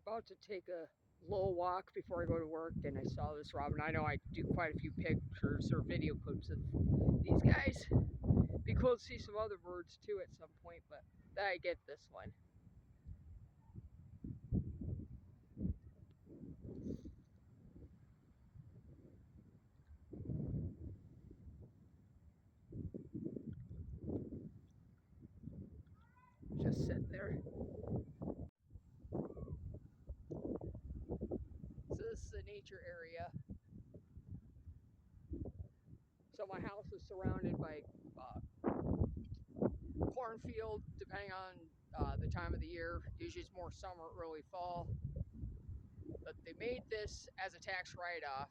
about to take a little walk before I go to work, and I saw this robin. I know I do quite a few pictures or video clips of these guys. Be cool to see some other birds too at some point, but then I get this one. Just sit there. So this is a nature area. So my house is surrounded by cornfield, depending on the time of the year. Usually it's more summer, early fall. But they made this as a tax write-off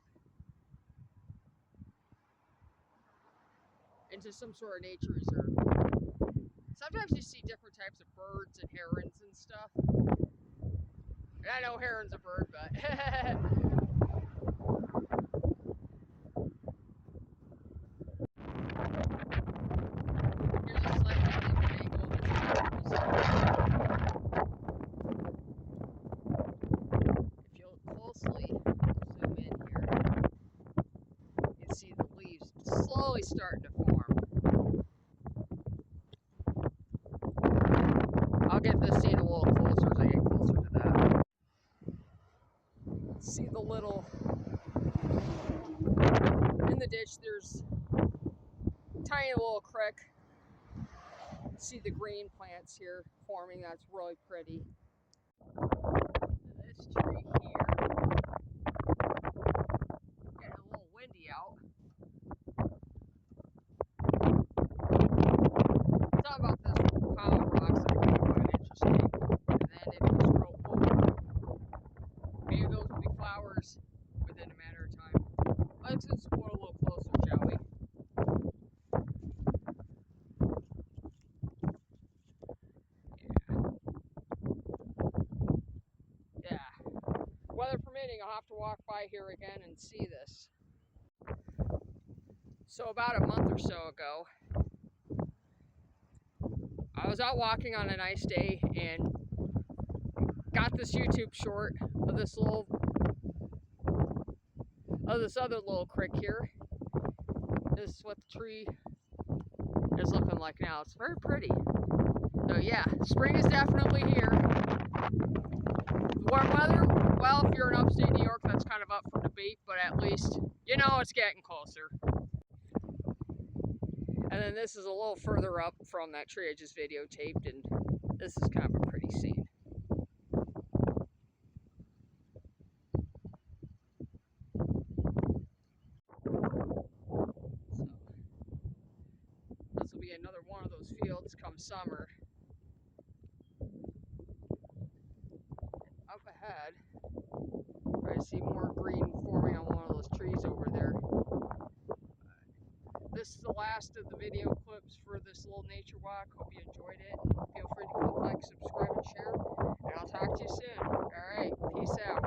into some sort of nature reserve. Sometimes you see different types of birds and herons and stuff. And I know heron's a bird, but here's a slightly different angle. If you look closely, zoom in here, you can see the leaves slowly starting to form. I'll get this scene a little closer as I get closer to that. See the little, in the ditch there's a tiny little creek. See the green plants here forming, that's really pretty. And this tree here, getting a little windy out. Something about this pile of rocks that I find interesting. And then if you scroll over, maybe those will be flowers within a matter of time. Let's explore a little closer, shall we? Yeah. Weather permitting, I'll have to walk by here again and see this. So about a month or so ago, I was out walking on a nice day and got this YouTube short of this other little creek here. This is what the tree is looking like now. It's very pretty. So yeah, spring is definitely here. The warm weather, well, if you're in upstate New York, that's kind of up for debate, but at least you know it's getting closer. And then this is a little further up from that tree I just videotaped, and this is kind of a pretty scene. So, this will be another one of those fields come summer. Up ahead, I see more green forming on one of those trees over there. This is the last of the video clips for this little nature walk. Hope you enjoyed it. Feel free to click like, subscribe, and share. And I'll talk to you soon. Alright, peace out.